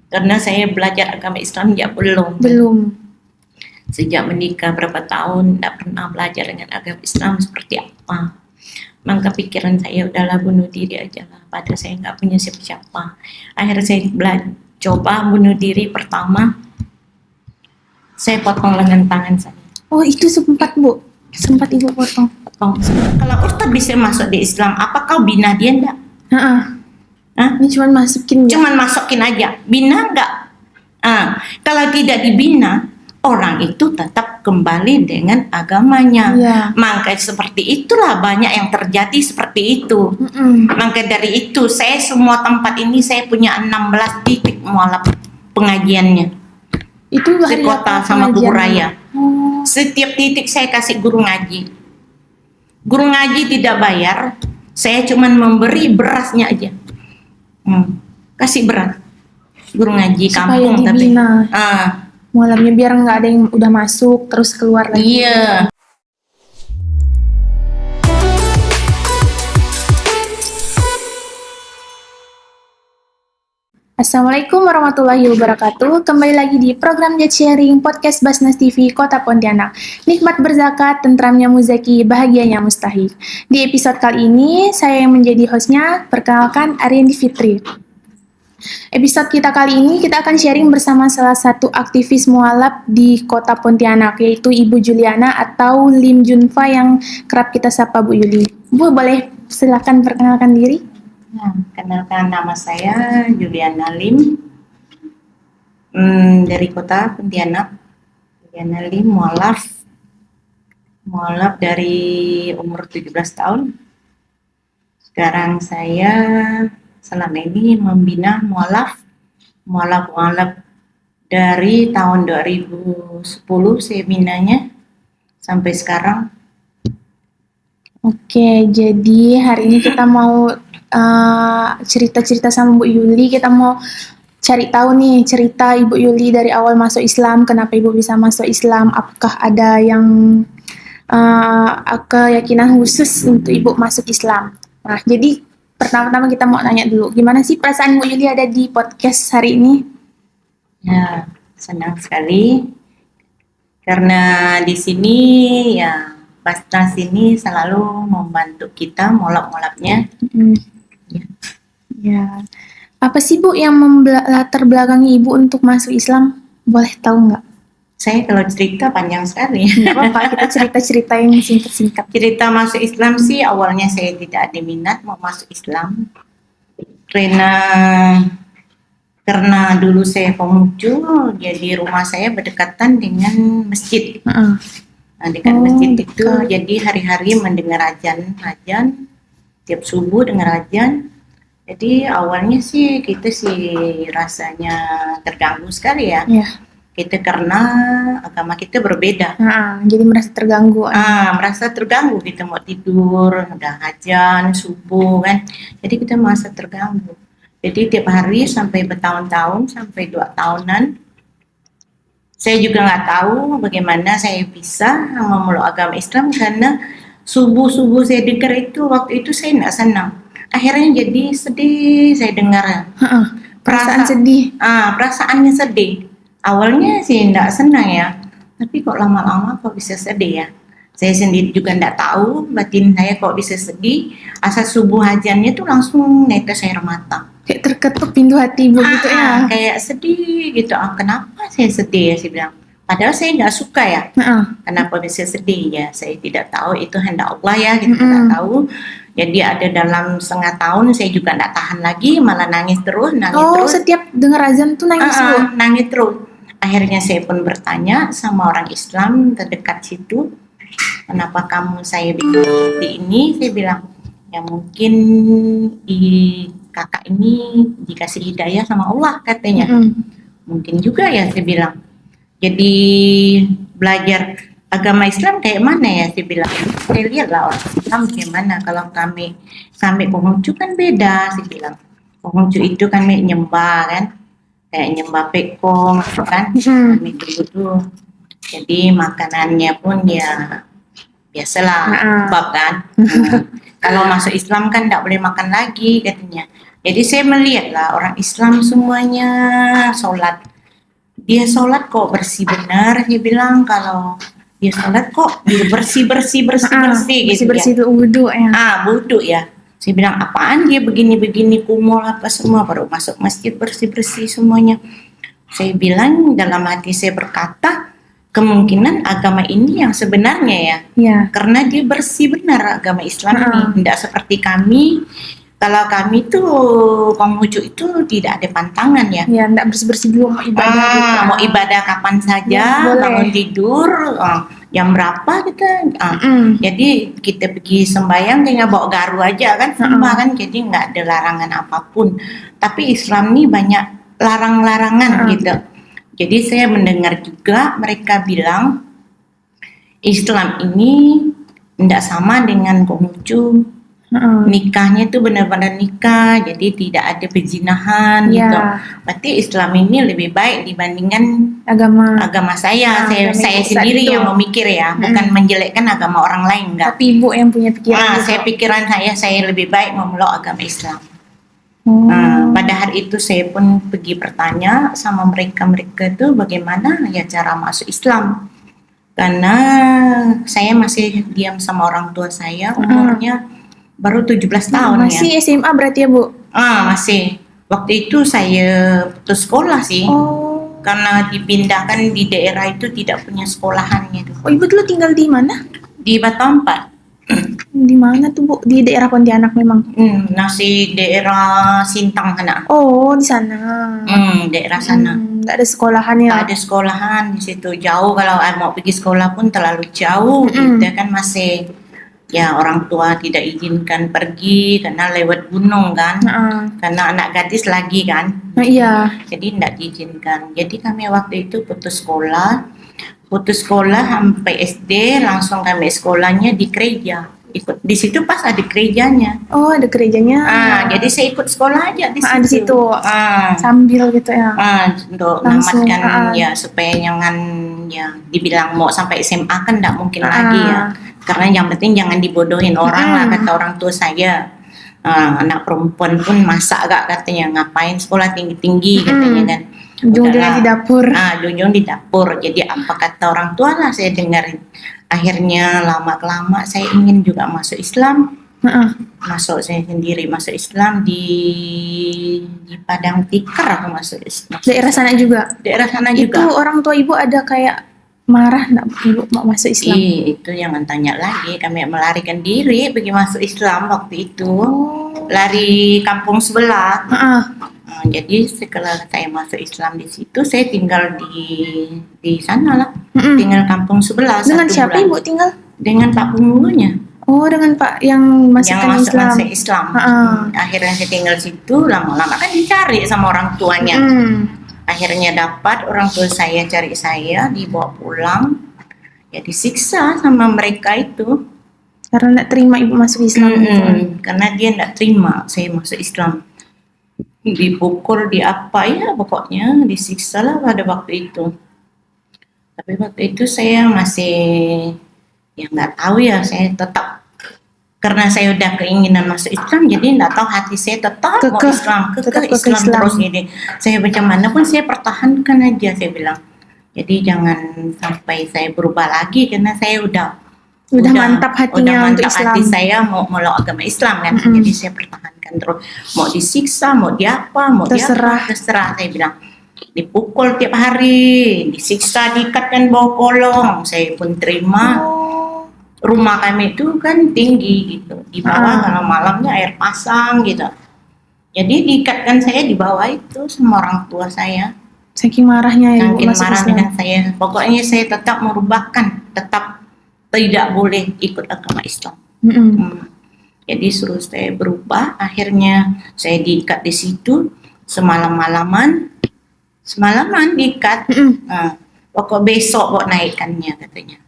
Karena saya belajar agama Islam ya belum. Sejak menikah berapa tahun tidak pernah belajar dengan agama Islam seperti apa. Maka pikiran saya udahlah bunuh diri aja lah. Padahal saya nggak punya siapa-siapa. Akhirnya saya coba bunuh diri. Pertama, saya potong lengan tangan saya. Oh, itu sempat Bu? Sempat Ibu potong? Kalau Ustadz bisa masuk di Islam, apa kau bina dia enggak? Ini cuman masukin ya? Cuman masukin aja, bina enggak? Kalau tidak dibina, orang itu tetap kembali dengan agamanya. Maka seperti itulah banyak yang terjadi seperti itu. Maka dari itu saya semua tempat ini saya punya 16 titik mualaf pengajiannya. Itu di kota sama Kubu Raya. Setiap titik saya kasih guru ngaji. Guru ngaji tidak bayar, saya cuman memberi berasnya aja. Kasih beras. Guru ngaji kampung tapi. Mualafnya biar nggak ada yang udah masuk terus keluar lagi. Iya. Assalamualaikum warahmatullahi wabarakatuh. Kembali lagi di program Jet Sharing Podcast Basnas TV Kota Pontianak. Nikmat berzakat, tentramnya muzaki, bahagianya mustahik. Di episode kali ini, saya yang menjadi hostnya. Perkenalkan, Ariandi Fitri. Episode kita kali ini, kita akan sharing bersama salah satu aktivis mualaf di Kota Pontianak, yaitu Ibu Juliana atau Lim Junfa yang kerap kita sapa Bu Yuli. Bu, boleh silakan perkenalkan diri? Kenalkan, nama saya Juliana Lim, dari Kota Pontianak. Juliana Lim, mualaf dari umur 17 tahun. Sekarang saya selama ini membina mualaf dari tahun 2010 saya binanya sampai sekarang. Oke, jadi hari ini kita mau cerita-cerita sama Bu Yuli. Kita mau cari tahu nih cerita Ibu Yuli dari awal masuk Islam, kenapa Ibu bisa masuk Islam, apakah ada yang keyakinan khusus untuk Ibu masuk Islam. Nah, jadi pertama-tama kita mau nanya dulu, gimana sih perasaan Bu Yuli ada di podcast hari ini? Ya, senang sekali karena di sini ya Basnas ini selalu membantu kita mualaf-mualafnya. Ya, apa sih Bu yang latar belakangi Ibu untuk masuk Islam? Boleh tahu nggak? Saya kalau cerita panjang sekali. Nggak apa-apa, kita cerita-cerita yang singkat-singkat. Cerita masuk Islam sih awalnya saya tidak ada minat mau masuk Islam. Karena dulu saya Konghucu, jadi rumah saya berdekatan dengan masjid. Dekat masjid itu, jadi hari-hari mendengar azan tiap subuh dengar azan. Jadi awalnya sih kita rasanya terganggu sekali ya. Kita karena agama kita berbeda. Jadi merasa terganggu. Merasa terganggu, kita mau tidur udah azan subuh kan. Jadi kita merasa terganggu. Jadi tiap hari sampai bertahun-tahun, sampai 2 tahunan. Saya juga nggak tahu bagaimana saya bisa memeluk agama Islam karena subuh-subuh saya dengar itu, waktu itu saya nggak senang. Akhirnya jadi sedih saya dengar. Perasaan sedih. Perasaannya sedih. Awalnya sih nggak senang ya, tapi kok lama-lama kok bisa sedih ya. Saya sendiri juga nggak tahu batin saya kok bisa sedih. Asal subuh azannya tuh langsung netes air mata. Kayak terketuk pintu hati Ibu gitu ya. Kayak sedih gitu. Kenapa saya sedih ya, saya bilang. Padahal saya nggak suka ya. Kenapa bisa sedih ya? Saya tidak tahu, itu hendak Allah ya, kita tidak tahu. Jadi ada dalam setengah tahun saya juga nggak tahan lagi, malah nangis terus. Setiap dengar azan tuh nangis nangis terus. Akhirnya saya pun bertanya sama orang Islam terdekat situ, kenapa kamu saya bilang seperti ini? Saya bilang, ya mungkin kakak ini dikasih hidayah sama Allah katanya. Mungkin juga ya, saya bilang. Jadi belajar agama Islam kayak mana ya, saya bilang. Saya lihatlah orang Islam gimana. Kalau kami Konghucu kan beda, saya bilang. Konghucu itu kan nyembah kan, kayak nyembah pekong kan. Kami dulu. Jadi makanannya pun ya biasalah kebab kan. Kalau masuk Islam kan tidak boleh makan lagi katanya. Jadi saya melihat lah orang Islam semuanya sholat. Dia sholat kok bersih benar. Dia bilang kalau dia sholat kok dia bersih gitu bersih-bersih ya. itu wudhu ya. Wudhu ya. Saya bilang apaan dia begini-begini kumul apa semua, baru masuk masjid bersih-bersih semuanya. Saya bilang dalam hati saya berkata, kemungkinan agama ini yang sebenarnya ya. Ya. Karena dia bersih benar agama Islam ini. Tidak seperti kami. Kalau kami tuh Konghucu itu tidak ada pantangan ya. Ya, enggak bersih-bersih dulu mau ibadah gitu. Mau ibadah kapan saja, Ya, bangun tidur, jam berapa kita. Jadi kita pergi sembahyang tinggal bawa garu aja kan sembah kan. Jadi nggak ada larangan apapun. Tapi Islam ini banyak larang-larangan gitu. Jadi saya mendengar juga mereka bilang Islam ini tidak sama dengan Konghucu. Nikahnya itu benar-benar nikah, jadi tidak ada perzinahan gitu. Berarti Islam ini lebih baik dibandingkan agama saya. Saya sendiri yang memikir ya, bukan menjelekkan agama orang lain enggak. Tapi ibu yang punya pikiran. Saya pikiran saya lebih baik memeluk agama Islam. Pada hari itu saya pun pergi bertanya sama mereka itu bagaimana ya cara masuk Islam. Karena saya masih diam sama orang tua saya, umurnya baru 17 tahun masih ya. SMA berarti ya Bu? Masih. Waktu itu saya putus sekolah sih. Karena dipindahkan di daerah itu tidak punya sekolahan gitu. Ibu dulu tinggal di mana? Di Batu Ampat. Di mana tuh Bu? Di daerah Pontianak memang? Nasi daerah Sintang sana. Oh, di sana. Daerah sana. Nggak ada sekolahan ya? Nggak ada sekolahan di situ, jauh. Kalau mau pergi sekolah pun terlalu jauh. Kita kan masih ya orang tua tidak izinkan pergi karena lewat gunung kan. Karena anak gadis lagi kan. Iya. Jadi tidak diizinkan. Jadi kami waktu itu putus sekolah sampai SD, langsung kami sekolahnya di gereja. Ikut di situ pas ada gerejanya. Oh, ada gerejanya. Jadi saya ikut sekolah aja di situ. Di situ. Sambil gitu ya. Untuk namatkan ya supaya jangan ya dibilang mau sampai SMA kan tidak mungkin lagi ya. Karena yang penting jangan dibodohin orang lah kata orang tua saya. Anak perempuan pun masa gak katanya ngapain sekolah tinggi-tinggi katanya kan. Ujung-ujungnya di dapur. Ujung di dapur. Jadi apa kata orang tua lah saya dengerin. Akhirnya lama-kelama saya ingin juga masuk Islam. Masuk saya sendiri masuk Islam di Padang Tikar aku masuk Islam. Daerah sana juga? Daerah sana juga. Itu orang tua ibu ada kayak marah enggak ibu mau masuk Islam? Itu jangan tanya lagi. Kami melarikan diri pergi masuk Islam waktu itu. Lari kampung sebelah. Jadi setelah saya masuk Islam di situ, saya tinggal di sana lah. Tinggal kampung sebelah. Dengan siapa ibu tinggal? Dengan Pak Pemulunya. Oh, dengan Pak yang masukkan Islam. Akhirnya saya tinggal situ, lama-lama kan dicari sama orang tuanya. Akhirnya dapat, orang tua saya cari saya, dibawa pulang. Ya disiksa sama mereka itu. Karena tidak terima ibu masuk Islam. Karena dia tidak terima saya masuk Islam. Dipukul, ya pokoknya disiksa lah pada waktu itu. Tapi waktu itu saya masih ya nggak tahu ya, saya tetap karena saya udah keinginan masuk Islam, jadi nggak tahu hati saya tetap mau Islam, Islam terus. Jadi saya macam mana pun saya pertahankan aja, saya bilang. Jadi jangan sampai saya berubah lagi karena saya udah mantap hatinya untuk Islam. Hati saya mau melok agama Islam kan. Jadi saya pertahankan terus. Mau disiksa, mau diapa, mau terserah saya bilang. Dipukul tiap hari, disiksa, diikatkan bawah kolong. Saya pun terima. Rumah kami itu kan tinggi gitu. Di bawah kalau malamnya air pasang gitu. Jadi diikatkan saya di bawah itu sama orang tua saya. Saking marahnya ya. Saking marah dengan saya. Pokoknya saya tetap merubahkan, tetap tidak boleh ikut agama Islam. Jadi suruh saya berubah. Akhirnya saya diikat di situ semalaman diikat. Pokok besok kok naikkannya katanya.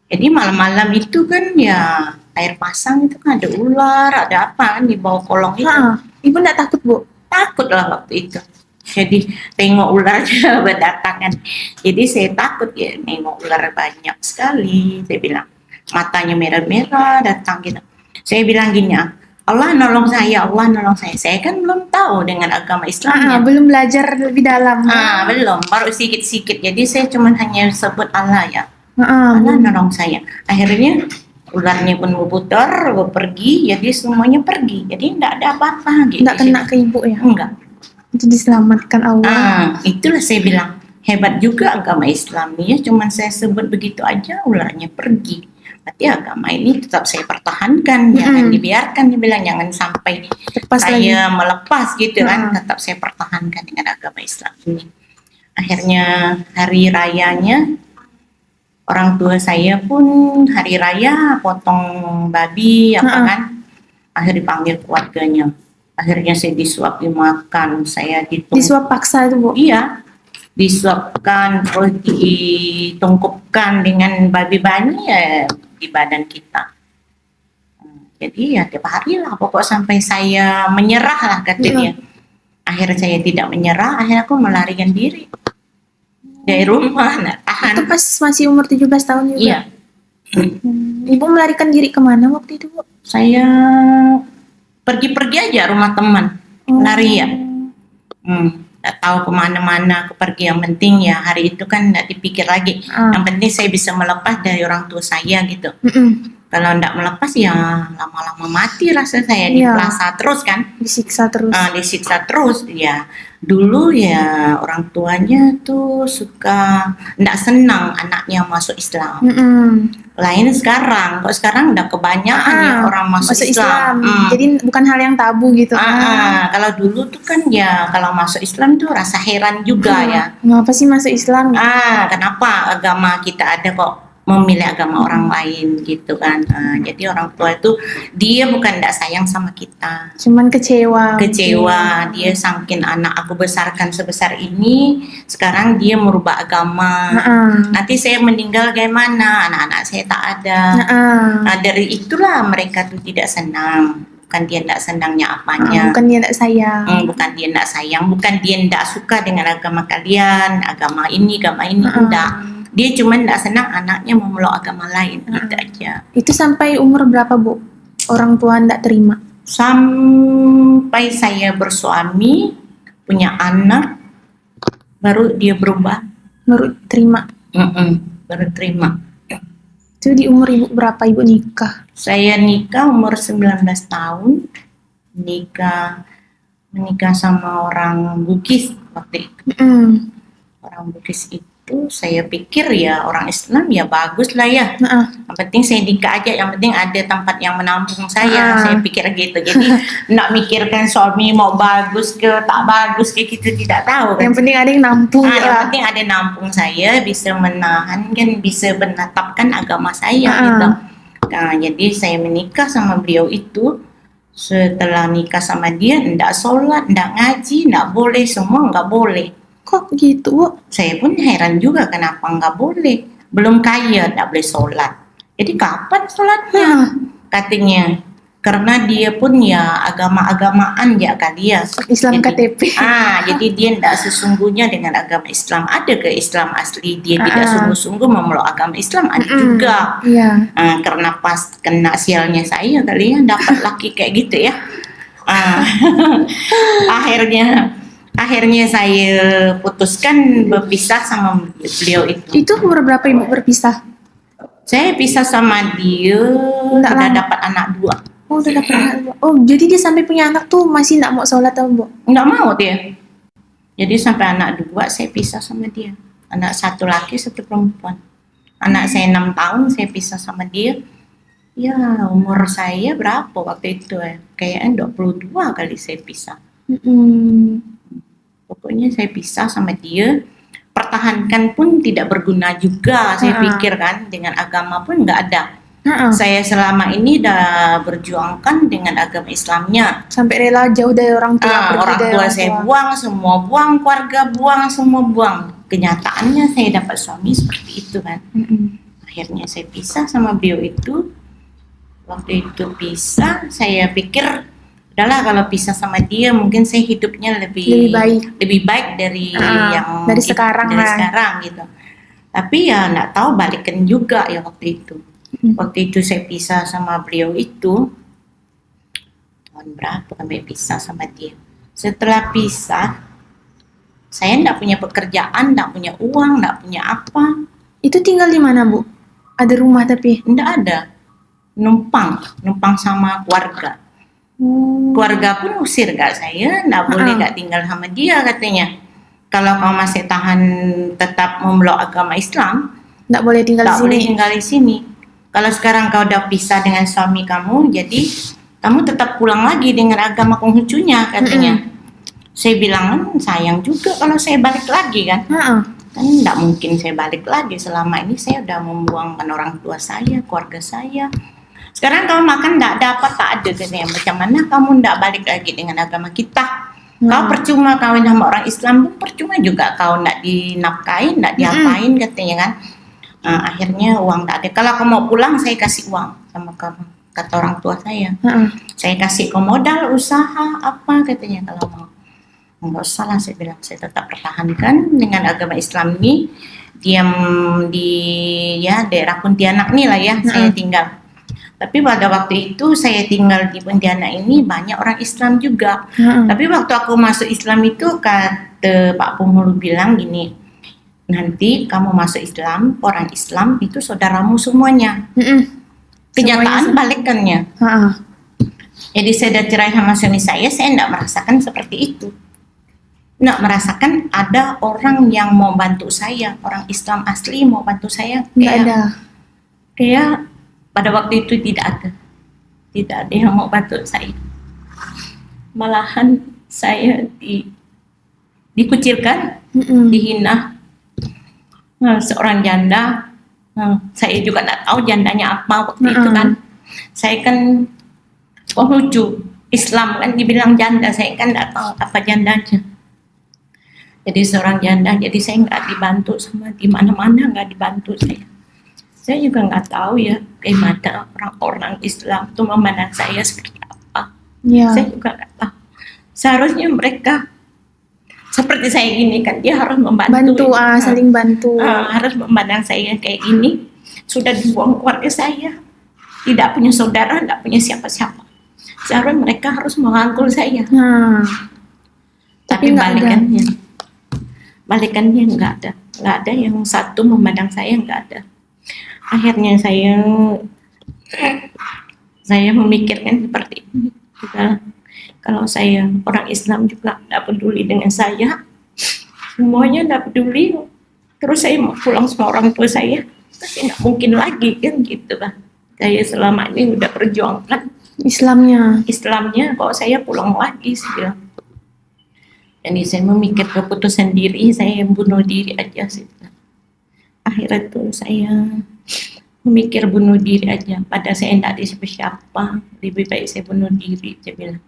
Jadi malam-malam itu kan ya air pasang itu kan ada ular, ada apa kan di bawah kolong itu. Ibu enggak takut Bu? Takut lah waktu itu. Jadi tengok ularnya berdatangan. Jadi saya takut ya, nengok ular banyak sekali. Saya bilang matanya merah-merah datang gitu. Saya bilang gini, Allah nolong saya, Allah nolong saya. Saya kan belum tahu dengan agama Islamnya. Belum belajar lebih dalam. Belum, baru sedikit-sedikit. Jadi saya cuma hanya sebut Allah ya. Ah, Allah nolong saya. Akhirnya ularnya pun berputar, pergi, jadi semuanya pergi. Jadi tidak ada apa-apa gitu. Nggak kena ke ibu ya? Enggak. Itu diselamatkan Allah. Itulah saya bilang hebat juga agama Islam ya. Cuman saya sebut begitu aja ularnya pergi. Berarti agama ini tetap saya pertahankan, jangan dibiarkan, dibilang jangan sampai Lepas saya lagi. melepas gitu kan. Tetap saya pertahankan dengan agama Islam ini. Akhirnya hari rayanya orang tua saya pun hari raya potong babi apa kan, akhirnya dipanggil keluarganya. Akhirnya saya disuap dimakan, saya Disuap paksa itu Bu? Iya, disuapkan terus ditungkupkan dengan babi bani ya di badan kita. Jadi ya tiap hari lah pokok sampai saya menyerah lah katanya. Akhirnya saya tidak menyerah, akhirnya aku melarikan diri dari rumah, nak tahan. Itu pas masih umur 17 tahun juga? Iya. Ibu melarikan diri kemana waktu itu Bu? Saya pergi-pergi aja rumah teman, lari ya. Nggak tahu kemana-mana, aku pergi. Yang penting ya hari itu kan nggak dipikir lagi. Yang penting saya bisa melepas dari orang tua saya gitu. Kalau nggak melepas ya lama-lama mati rasa saya di plaza terus kan. Disiksa terus. Disiksa terus ya. Dulu ya orang tuanya tuh suka nggak senang anaknya masuk Islam. Lain sekarang, kok sekarang udah kebanyakan ya orang masuk Islam. Jadi bukan hal yang tabu gitu. Kalau dulu tuh kan ya kalau masuk Islam tuh rasa heran juga ya. Kenapa sih masuk Islam? Kenapa agama kita ada kok memilih agama orang lain gitu kan. Jadi orang tua itu dia bukan tidak sayang sama kita, cuman kecewa. Dia saking anak aku besarkan sebesar ini sekarang dia merubah agama. Nanti saya meninggal bagaimana, anak-anak saya tak ada. Dari itulah mereka tuh tidak senang. Bukan dia tidak senangnya apanya, bukan dia tidak sayang, bukan dia tidak sayang, bukan dia tidak suka dengan agama kalian, agama ini enggak. Dia cuma tidak senang anaknya memeluk agama lain, gitu aja. Itu sampai umur berapa Bu? Orang tua tidak terima? Sampai saya bersuami, punya anak, baru dia berubah. Baru terima? Baru terima. Itu di umur Ibu berapa Ibu nikah? Saya nikah umur 19 tahun. Menikah sama orang Bugis waktu itu. Orang Bugis itu saya pikir ya orang Islam ya bagus lah ya. Yang penting saya nikah aja, yang penting ada tempat yang menampung saya. Saya pikir gitu. Jadi nak mikirkan suami mau bagus ke tak bagus ke gitu tidak tahu kan. Yang penting ada yang nampung. Yang penting ada nampung saya, bisa menahan kan, bisa menetapkan agama saya gitu. Jadi saya menikah sama beliau itu. Setelah nikah sama dia, ndak sholat, ndak ngaji, ndak boleh, semua nggak boleh. Kok gitu Bu? Saya pun heran juga kenapa nggak boleh. Belum kaya nggak boleh sholat. Jadi kapan sholatnya? Katanya. Karena dia pun ya agama-agamaan ya kali ya. Islam jadi, KTP. Jadi dia tidak sesungguhnya dengan agama Islam. Ada ke Islam asli, dia tidak sungguh-sungguh memeluk agama Islam, ada juga. Karena pas kena sialnya saya kali ya, dapat laki kayak gitu ya. Akhirnya saya putuskan berpisah sama beliau itu. Itu umur berapa Ibu berpisah? Saya pisah sama dia udah dapat anak 2. Oh, udah dapat anak 2. Oh, jadi dia sampai punya anak tuh masih nggak mau sholat atau Bu? Nggak mau dia. Jadi sampai anak 2 saya pisah sama dia. Anak 1 laki 1 perempuan. Anak saya 6 tahun saya pisah sama dia. Ya umur saya berapa waktu itu ya? Kayaknya 22 kali saya pisah. Pokoknya saya pisah sama dia. Pertahankan pun tidak berguna juga. Saya pikir kan dengan agama pun nggak ada. Saya selama ini dah berjuangkan dengan agama Islamnya. Sampai rela jauh dari orang tua. Orang tua saya buang, semua buang, keluarga buang, semua buang. Kenyataannya saya dapat suami seperti itu kan. Akhirnya saya pisah sama beliau itu. Waktu itu pisah, saya pikir udahlah kalau pisah sama dia mungkin saya hidupnya lebih baik dari yang dari sekarang gitu. Tapi ya nggak tahu balikan juga ya waktu itu. Waktu itu saya pisah sama beliau itu, tahun berapa kami pisah sama dia. Setelah pisah, saya enggak punya pekerjaan, enggak punya uang, enggak punya apa. Itu tinggal di mana, Bu? Ada rumah tapi? Enggak ada. Numpang sama keluarga. Keluarga pun usir gak saya, enggak boleh gak tinggal sama dia katanya. Kalau kau masih tahan tetap memeluk agama Islam, Enggak boleh tinggal di enggak boleh sini. tinggal di sini. Kalau sekarang kau udah pisah dengan suami kamu, jadi kamu tetap pulang lagi dengan agama Konghucunya katanya. Saya bilang sayang juga kalau saya balik lagi kan. Kan enggak mungkin saya balik lagi, selama ini saya udah membuangkan orang tua saya, keluarga saya. Sekarang kamu makan enggak dapat, tak ada katanya. Macam mana kamu enggak balik lagi dengan agama kita? Kau percuma kawin sama orang Islam pun percuma juga kau enggak dinafkain, enggak diapain katanya kan. Akhirnya uang enggak ada. Kalau kamu mau pulang saya kasih uang sama kamu, kata orang tua saya. Saya kasih kau modal usaha apa katanya kalau mau. Enggak usah lah, saya bilang, saya tetap pertahankan dengan agama Islam ini. Diam di daerah Pontianak nih lah ya, saya tinggal. Tapi pada waktu itu saya tinggal di Pontianak ini banyak orang Islam juga. Tapi waktu aku masuk Islam itu kata Pak Penghulu bilang gini, nanti kamu masuk Islam, orang Islam itu saudaramu semuanya. Kenyataan balikannya. Jadi saya udah cerai sama suami saya enggak merasakan seperti itu. Enggak merasakan ada orang yang mau bantu saya, orang Islam asli mau bantu saya. Kayak pada waktu itu tidak ada yang mau bantu saya. Malahan saya dikucilkan, dihina. Seorang janda, saya juga tidak tahu jandanya apa waktu itu kan. Saya kan Konghucu Islam kan dibilang janda, saya kan tidak tahu apa jandanya. Jadi seorang janda, jadi saya nggak dibantu sama di mana-mana, nggak dibantu saya. Saya juga nggak tahu ya bagaimana orang-orang Islam itu memandang saya seperti apa. Saya juga nggak tahu. Seharusnya mereka seperti saya gini kan, dia harus membantu. Saling bantu. Harus memandang saya kayak gini. Sudah dibuang keluarga saya, tidak punya saudara, tidak punya siapa-siapa. Seharusnya mereka harus merangkul saya. Tapi balikannya nggak ada yang satu memandang saya, nggak ada. Akhirnya saya memikirkan seperti ini. Kalau saya orang Islam juga nggak peduli dengan saya, semuanya nggak peduli, terus saya mau pulang sama orang tua saya, pasti nggak mungkin lagi kan gitu lah. Saya selama ini udah perjuangkan Islamnya, kok saya pulang lagi sih bilang. Jadi saya memikir keputusan diri, saya bunuh diri aja sih. Akhirnya tuh saya memikir bunuh diri aja. Padahal saya tidak ada siapa-siapa, lebih baik saya bunuh diri, saya bilang.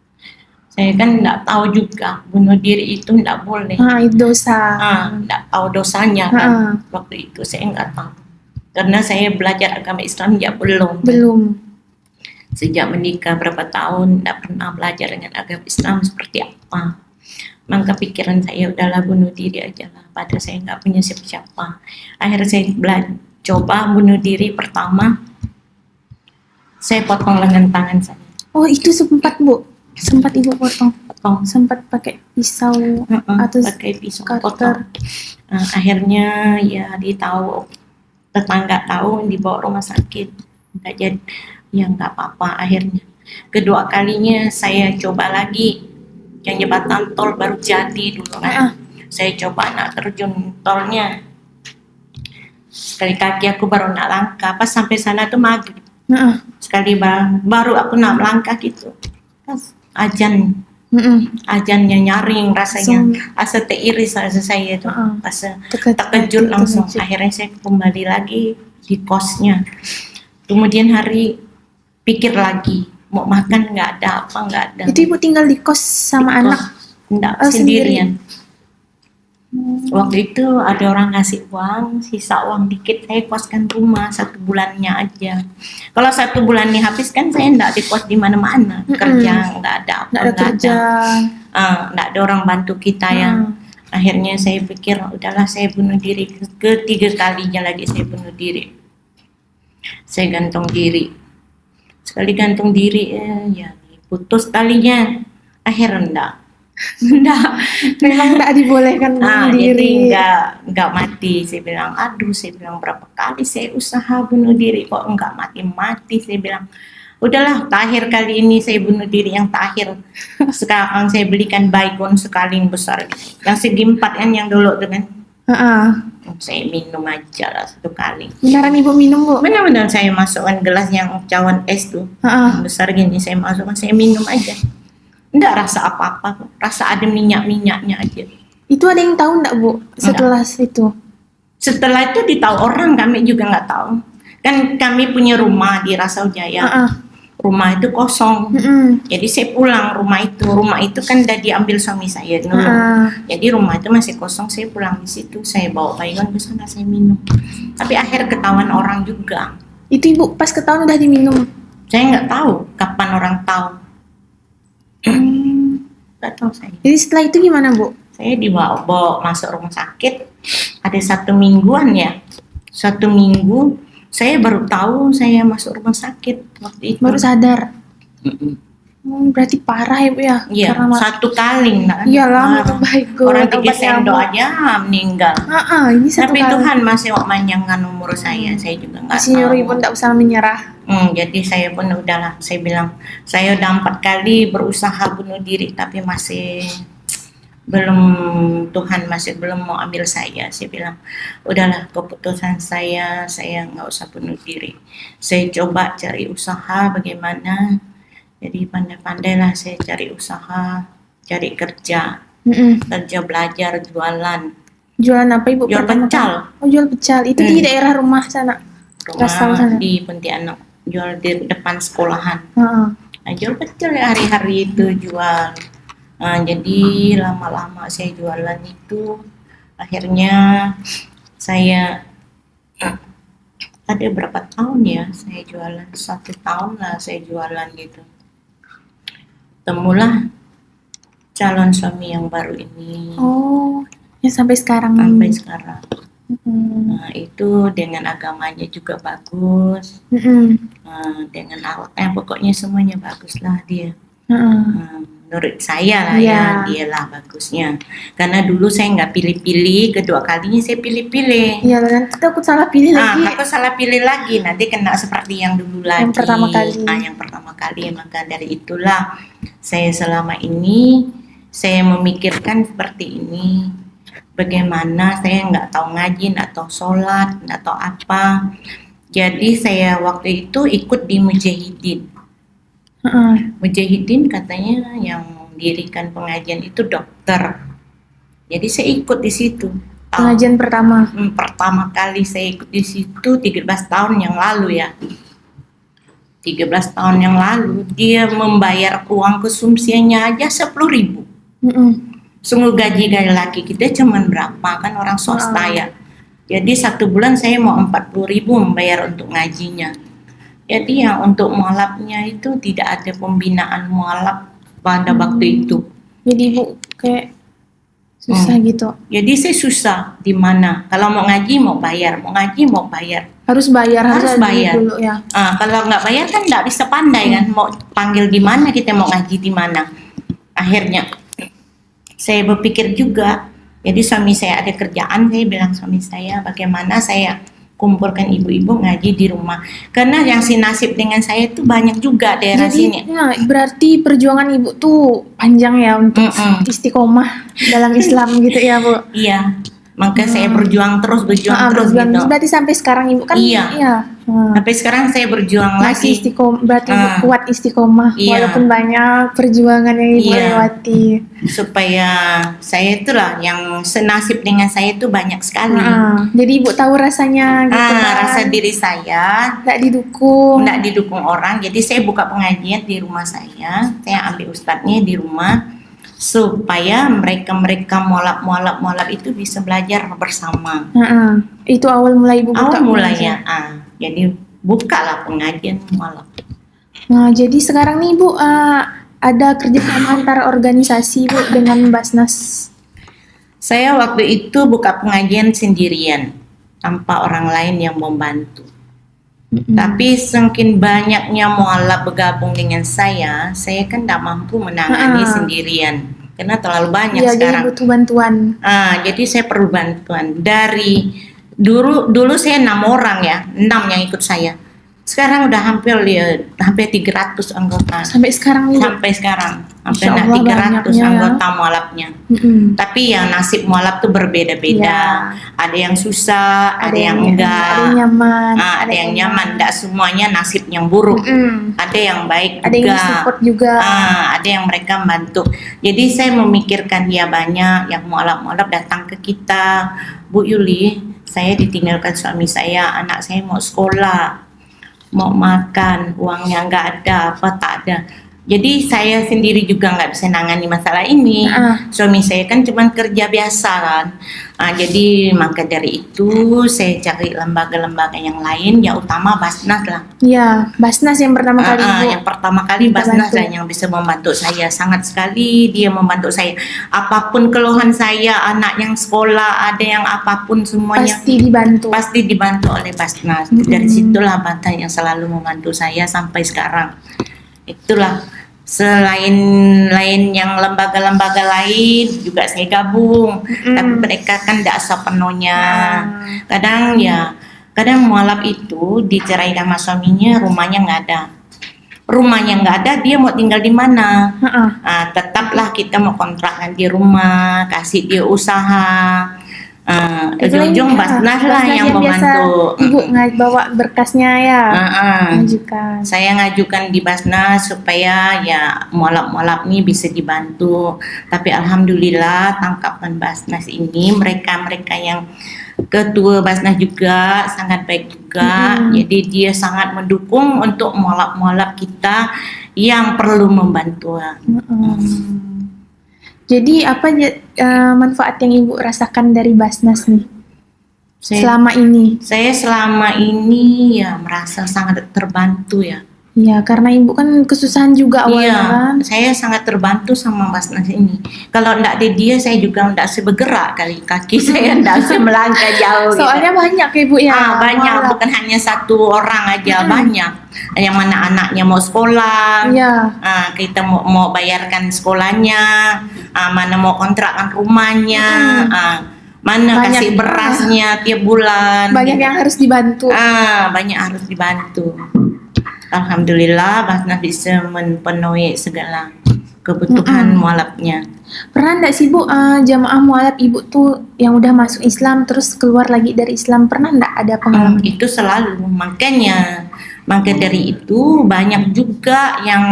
Saya kan tidak tahu juga bunuh diri itu tidak boleh. Itu dosa. Tidak tahu dosanya kan. Waktu itu saya nggak tahu. Karena saya belajar agama Islam ya belum. Sejak menikah berapa tahun tidak pernah belajar dengan agama Islam seperti apa. Maka pikiran saya udahlah bunuh diri aja lah. Padahal saya nggak punya siapa-siapa. Akhirnya saya coba bunuh diri pertama. Saya potong lengan tangan saya. Oh itu sempat Bu? Sempat Ibu potong? Sempat pakai pisau atau pakai pisau potong. Akhirnya ya tetangga tahu, dibawa rumah sakit. Nggak jadi, ya nggak apa-apa akhirnya. Kedua kalinya saya coba lagi. Yang jembatan tol baru jadi dulu kan. Saya coba nak terjun tolnya. Sekali kaki aku baru nak langkah. Pas sampai sana tuh maghrib. Sekali baru aku nak melangkah gitu. Pas ajannya nyaring rasanya. Asa teriris rasa saya itu. Asa terkejut langsung. Akhirnya saya kembali lagi di kosnya. Kemudian hari pikir lagi. Mau makan nggak ada, apa nggak ada. Itu Ibu tinggal di kos sama anak? Enggak, sendirian. Waktu itu ada orang ngasih uang, sisa uang dikit, saya koskan rumah 1 bulannya aja. Kalau 1 bulan nih habis kan saya enggak di kos di mana-mana, kerja enggak ada apa, enggak ada orang bantu kita ya. Akhirnya saya pikir udahlah saya bunuh diri, ketiga kalinya lagi saya bunuh diri. Saya gantung diri. Sekali gantung diri ya putus talinya. Akhirnya enggak. Memang tidak dibolehkan bunuh Jadi diri. enggak mati. Saya bilang, saya bilang berapa kali saya usaha bunuh diri kok enggak mati-mati. Saya bilang, udahlah, terakhir kali ini saya bunuh diri yang terakhir. Sekarang saya belikan baygon sekali yang besar, yang segi 4 kan yang dulu dengan saya minum aja lah 1 kali. Beneran Ibu minum, Bu? Benar-benar saya masukkan gelas yang cawan es tuh, yang besar gini, saya masukkan, saya minum aja. Enggak rasa apa-apa kok, rasa ada minyak-minyaknya aja. Itu ada yang tahu enggak, Bu, setelah itu? Setelah itu ditahu orang, kami juga nggak tahu. Kan kami punya rumah di Rasau Jaya. Rumah itu kosong. Jadi saya pulang rumah itu kan udah diambil suami saya dulu. Jadi rumah itu masih kosong, saya pulang di situ, saya bawa baygon ke sana, saya minum. Tapi akhir ketahuan orang juga. Itu Ibu pas ketahuan udah diminum? Saya nggak tahu kapan orang tahu. Nggak tahu saya. Jadi setelah itu gimana, Bu? Saya dibawa masuk rumah sakit. Ada 1 mingguan ya. 1 minggu saya baru tahu saya masuk rumah sakit waktu itu. Baru sadar. Berarti parah ya, Bu ya? Iya, Karena 1 kali nah. Iyalah, itu baik. Orang 3 sendok aja meninggal. Ini 1 Tapi kali. Tuhan masih memanjangkan umur saya juga nggak Masih nyuruh Ibu tahu. tidak usah menyerah. Jadi saya pun udahlah, saya bilang saya udah 4 kali berusaha bunuh diri tapi masih belum, Tuhan masih belum mau ambil saya. Saya bilang udahlah, keputusan saya nggak usah bunuh diri. Saya coba cari usaha bagaimana. Jadi pandai-pandailah saya cari usaha, cari kerja, kerja, belajar, jualan. Jualan apa Ibu? Jual pertama pecal. kali? Oh, jual pecal. Itu di daerah rumah sana. Rasau Rumah sana. di Pontianak, jual di depan sekolahan. Heeh. Nah, jual pecel ya, hari-hari itu jual. Nah, jadi lama-lama saya jualan itu, akhirnya saya ada berapa tahun ya saya jualan, 1 tahun lah saya jualan gitu. Temulah calon suami yang baru ini. Oh, ya sampai sekarang. Sampai sekarang. Mm-mm. Nah, itu dengan agamanya juga bagus. Mm-mm. Dengan awalnya pokoknya semuanya bagus lah dia. Heeh. Menurut saya lah Iya. ya, dialah bagusnya. Karena dulu saya nggak pilih-pilih, kedua kalinya saya pilih-pilih. Iya, nanti takut salah pilih lagi. Aku salah pilih lagi, nanti kena seperti yang dulu lagi. Yang pertama kali. Yang pertama kali, maka dari itulah saya selama ini saya memikirkan seperti ini. Bagaimana saya nggak tahu ngaji, nggak tahu sholat, nggak tahu apa. Jadi saya waktu itu ikut di Mujahidin. Mujahidin katanya yang mendirikan pengajian itu dokter. Jadi saya ikut di situ. Pengajian pertama. Pertama kali saya ikut di situ 13 tahun yang lalu ya. 13 tahun yang lalu dia membayar uang konsumsinya aja 10.000. Semua gaji dari laki kita cuman berapa, kan orang swasta ya. Jadi 1 bulan saya mau 40.000 membayar untuk ngajinya. Jadi yang untuk mualafnya itu tidak ada pembinaan mualaf pada waktu itu. Jadi Ibu kayak susah gitu. Jadi saya susah di mana. Kalau mau ngaji mau bayar, mau ngaji mau bayar. Harus bayar, Harus ada bayar. dulu ya. Kalau nggak bayar kan nggak bisa pandai kan. Mau panggil di mana, kita mau ngaji di mana. Akhirnya saya berpikir juga. Jadi suami saya ada kerjaan, saya bilang suami saya bagaimana saya kumpulkan ibu-ibu ngaji di rumah. Karena yang sinasib dengan saya itu banyak juga daerah sini. Nah, berarti perjuangan Ibu tuh panjang ya untuk istiqomah dalam Islam gitu ya, Bu. Iya. Maka saya berjuang terus gitu. Berarti sampai sekarang Ibu kan? Iya. Sampai sekarang saya berjuang masih lagi. istiqomah, berarti Ibu kuat istiqomah walaupun banyak perjuangan yang Ibu lewati. Supaya saya itulah yang senasib dengan saya itu banyak sekali. Jadi Ibu tahu rasanya gitu kan. Rasa diri saya nggak didukung orang. Jadi saya buka pengajian di rumah saya ambil ustadznya di rumah supaya mereka mualaf itu bisa belajar bersama. Itu awal mulai Ibu buka mulainya. Jadi bukalah pengajian mualaf. Nah, jadi sekarang nih Ibu ada kerjasama antara organisasi Bu dengan Basnas. Saya waktu itu buka pengajian sendirian tanpa orang lain yang membantu. Tapi semakin banyaknya mualaf bergabung dengan saya kan tidak mampu menangani sendirian karena terlalu banyak Ya, sekarang. jadi butuh bantuan. Jadi saya perlu bantuan. Dari dulu saya 6 orang ya, 6 yang ikut saya. Sekarang udah hampir 300 anggota. Sampai sekarang nih. Sampai sekarang hampir Masya Allah, 300 banyaknya ya. anggota mualafnya. Tapi yang nasib mualaf tuh berbeda-beda. Ya. Ada yang susah, ada yang enggak. Ada yang nyaman. Ada yang nyaman. Tidak semuanya nasib yang buruk. Ada yang baik Ada juga. yang support juga. Ada yang mereka bantu. Jadi saya memikirkan dia banyak yang mualaf-mualaf datang ke kita. Bu Yuli, saya ditinggalkan suami saya, anak saya mau sekolah, mau makan, uangnya nggak ada, apa tak ada. Jadi saya sendiri juga nggak bisa nangani masalah ini. Suami saya kan cuma kerja biasa kan. Jadi maka dari itu saya cari lembaga-lembaga yang lain, yang utama Basnas lah. Ya, Basnas yang pertama kali Bu. Yang pertama kali Kita Basnas bantu. lah yang bisa membantu saya. Sangat sekali dia membantu saya. Apapun keluhan saya, anak yang sekolah, ada yang apapun semuanya Pasti dibantu. oleh Basnas. Dari situlah Bantan yang selalu membantu saya sampai sekarang. Itulah, selain yang lembaga-lembaga lain juga saya gabung, tapi mereka kan tidak sepenuhnya. Kadang mualaf itu diceraikan sama suaminya, rumahnya nggak ada, dia mau tinggal di mana? Tetaplah kita mau kontrakkan di rumah, kasih dia usaha. Ujung-ujung Basnas lah yang membantu. Ibu bawa berkasnya ya, ngajukan. Saya ngajukan di Basnas supaya ya mualaf-mualaf ini bisa dibantu. Tapi alhamdulillah tangkapan Basnas ini mereka yang ketua Basnas juga sangat baik juga. Jadi dia sangat mendukung untuk mualaf-mualaf kita yang perlu membantu. Jadi apa manfaat yang Ibu rasakan dari Basnas nih selama ini? Saya selama ini ya merasa sangat terbantu ya. Iya, karena Ibu kan kesusahan juga awalnya kan. Saya sangat terbantu sama Basnas ini. Kalau enggak ada dia, saya juga enggak bisa bergerak kaki saya enggak bisa melangkah jauh. Soalnya banyak ya Ibu ya. Banyak, bukan hanya satu orang aja, banyak. Yang mana anaknya mau sekolah, kita mau bayarkan sekolahnya, mana mau kontrakkan rumahnya, mana banyak kasih berasnya tiap bulan. Banyak yang harus dibantu. Banyak harus dibantu. Alhamdulillah Basnas bisa memenuhi segala kebutuhan mualafnya. Pernah enggak sih Bu jamaah mualaf Ibu tuh yang udah masuk Islam terus keluar lagi dari Islam, pernah enggak ada pengalaman? Itu selalu, maka dari itu banyak juga yang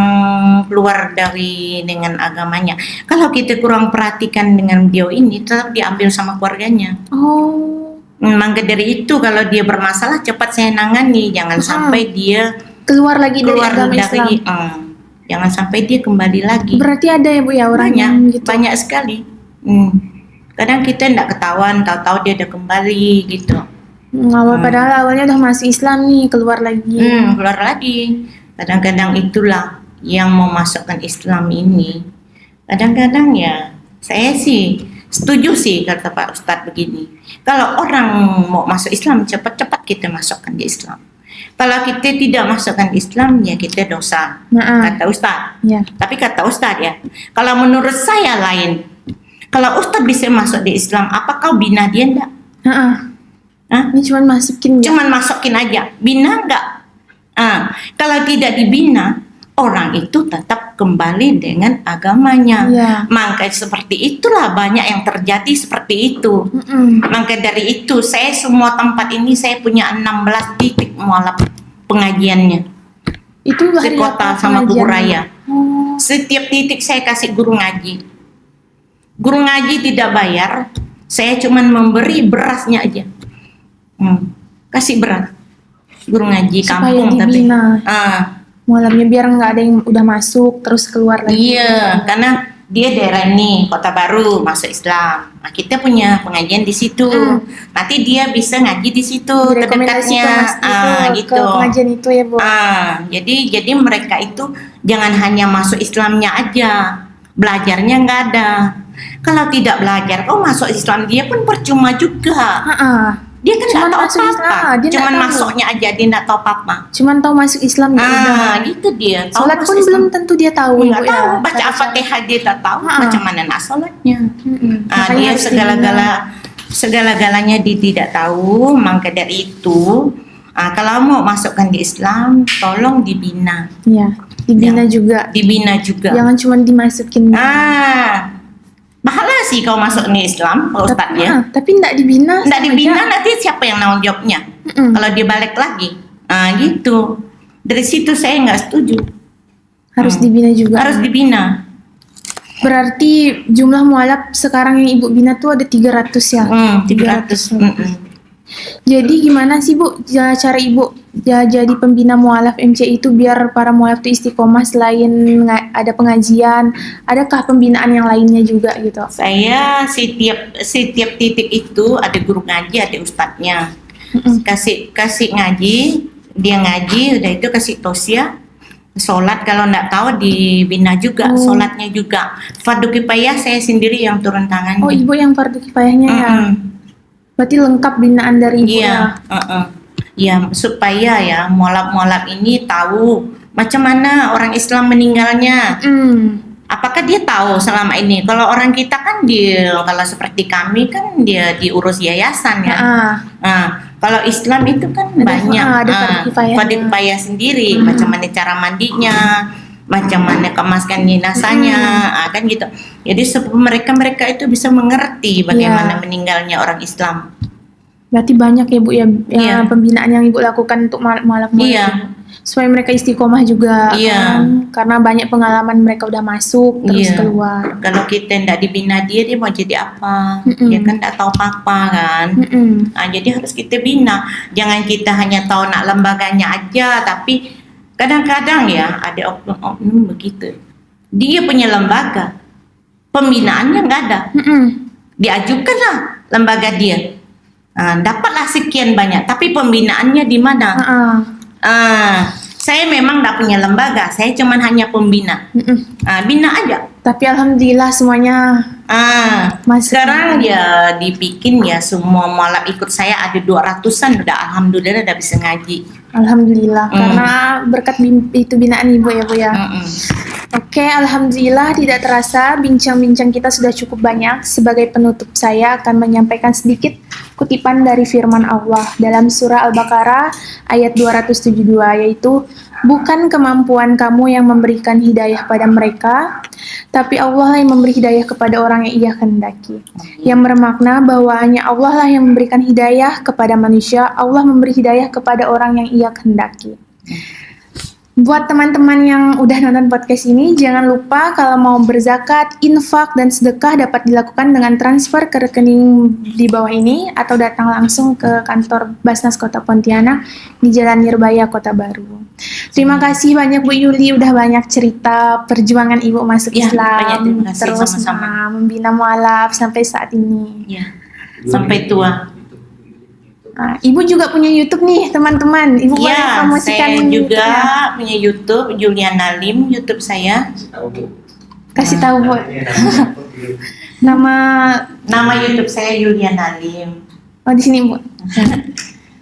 keluar dengan agamanya. Kalau kita kurang perhatikan dengan beliau ini, tetap diambil sama keluarganya. Maka dari itu kalau dia bermasalah cepat saya nangani, jangan sampai dia keluar lagi dari agama Islam. Jangan sampai dia kembali lagi. Berarti ada ya Bu ya orang yang gitu. Banyak sekali. Kadang kita tidak ketahuan, tahu-tahu dia udah kembali gitu. Padahal awalnya udah masuk Islam nih, keluar lagi. Keluar lagi. Kadang-kadang itulah yang memasukkan Islam ini. Kadang-kadang ya saya sih setuju sih kata Pak Ustadz begini. Kalau orang mau masuk Islam, cepat-cepat kita masukkan di Islam. Kalau kita tidak masukkan Islam, ya kita dosa. Kata Ustadz. Tapi kata Ustadz ya, kalau menurut saya lain. Kalau Ustadz bisa masuk di Islam, apa kau bina dia enggak? Ini cuma masukin ya? Cuman masukin aja, bina enggak? Kalau tidak dibina, orang itu tetap kembali dengan agamanya. Maka seperti itulah banyak yang terjadi seperti itu. Maka dari itu saya semua tempat ini saya punya 16 titik mualaf pengajiannya. Itu di kota sama Kubu Raya. Setiap titik saya kasih guru ngaji. Guru ngaji tidak bayar, saya cuman memberi berasnya aja. Kasih beras. Guru ngaji kampung tapi. Mualafnya biar nggak ada yang udah masuk terus keluar lagi. Iya, karena dia daerah ini Kota Baru masuk Islam. Nah, kita punya pengajian di situ. Nanti dia bisa ngaji di situ terdekatnya. Gitu. Ke pengajian itu ya Bu. Jadi mereka itu jangan hanya masuk Islamnya aja, belajarnya nggak ada. Kalau tidak belajar, masuk Islam dia pun percuma juga. Dia kan Cuman nggak tahu masuk Islam, apa-apa. dia nggak Cuman tahu. masuknya aja dia nggak tahu apa-apa. Cuman tahu masuk Islam ya udah. Gitu dia. Tahu Sholat masuk pun Islam. belum tentu dia tahu. Nggak Ibu, tahu ya. baca Al-Fatihah dia tak tahu macam mana nak sholatnya. Makanya Dia harus segala-galanya dia tidak tahu. Maka dari itu kalau mau masukkan di Islam tolong dibina. Iya, dibina juga. Dibina juga. Jangan cuma dimasukin. Bahala sih kau masuk nih Islam, Pak Ustadz ya. Tapi enggak dibina. Enggak dibina nanti siapa yang tanggung jawabnya? Kalau dia balik lagi. Gitu. Dari situ saya nggak setuju. Harus dibina juga. Harus dibina. Berarti jumlah mualaf sekarang yang Ibu bina tuh ada 300 ya? 300. Jadi gimana sih Bu cara Ibu jadi pembina mualaf MC itu biar para mualaf itu istiqomah selain ada pengajian, adakah pembinaan yang lainnya juga gitu? Saya setiap titik itu ada guru ngaji, ada ustadznya. Kasih ngaji, dia ngaji, udah itu kasih tausiah. Sholat kalau nggak tahu dibina juga, sholatnya juga. Fardu kifayah saya sendiri yang turun tangan. Oh, Ibu yang fardu kifayahnya ya. Berarti lengkap binaan dari Ibu ya. Ya, supaya ya mualaf-mualaf ini tahu macam mana orang Islam meninggalnya. Apakah dia tahu selama ini? Kalau orang kita kan kalau seperti kami kan dia diurus yayasan ya. Kalau Islam itu kan banyak ada fardu kifayah sendiri, macam mana cara mandinya, macam mana kemaskan jenazahnya, kan gitu. Jadi mereka itu bisa mengerti bagaimana meninggalnya orang Islam. Berarti banyak ya Bu ya pembinaan yang Ibu lakukan untuk mualaf-mualaf. Supaya mereka istiqomah juga kan? Karena banyak pengalaman mereka udah masuk terus keluar. Kalau kita tidak dibina dia mau jadi apa? Dia kan tidak tahu apa-apa kan. Jadi harus kita bina. Jangan kita hanya tahu nak lembaganya aja, tapi kadang-kadang ya ada oknum-oknum begitu. Dia punya lembaga, pembinaannya nggak ada. Diajukanlah lembaga dia, dapatlah sekian banyak, tapi pembinaannya di mana? Saya memang tidak punya lembaga, saya cuman hanya pembina. Bina aja. Tapi alhamdulillah semuanya sekarang ya dibikin ya semua mualaf ikut saya ada 200-an udah alhamdulillah udah bisa ngaji. Alhamdulillah karena berkat itu binaan Ibu ya Bu ya. Oke, alhamdulillah tidak terasa bincang-bincang kita sudah cukup banyak. Sebagai penutup saya akan menyampaikan sedikit kutipan dari firman Allah dalam surah Al-Baqarah ayat 272 yaitu bukan kemampuan kamu yang memberikan hidayah pada mereka, tapi Allah yang memberi hidayah kepada orang yang Ia kehendaki. Yang bermakna bahwa hanya Allah lah yang memberikan hidayah kepada manusia, Allah memberi hidayah kepada orang yang Ia kehendaki. Buat teman-teman yang udah nonton podcast ini, jangan lupa kalau mau berzakat, infak, dan sedekah dapat dilakukan dengan transfer ke rekening di bawah ini atau datang langsung ke kantor Basnas Kota Pontianak di Jalan Nirbaya, Kota Baru. Terima kasih banyak Bu Yuli, udah banyak cerita perjuangan Ibu masuk Islam, terus membina mualaf sampai saat ini. Sampai tua. Ibu juga punya YouTube nih teman-teman. Ibu boleh promosikan saya juga punya YouTube, Juliana Lim, YouTube saya. Kasih tahu Bu. Nama YouTube saya Juliana Lim. Oh di sini Bu.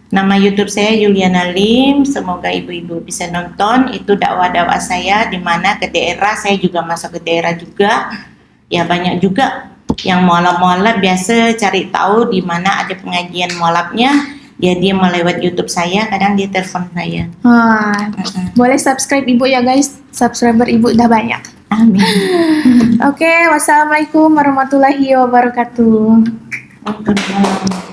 Nama YouTube saya Juliana Lim. Semoga ibu-ibu bisa nonton. Itu dakwah-dakwah saya di mana ke daerah, saya juga masuk ke daerah juga. Ya banyak juga yang mualaf-mualaf biasa cari tahu di mana ada pengajian mualafnya, ya dia melewat YouTube saya, kadang dia telepon saya. Boleh subscribe Ibu ya guys, subscriber Ibu udah banyak. Amin. Oke, wassalamualaikum warahmatullahi wabarakatuh. Waalaikumsalam.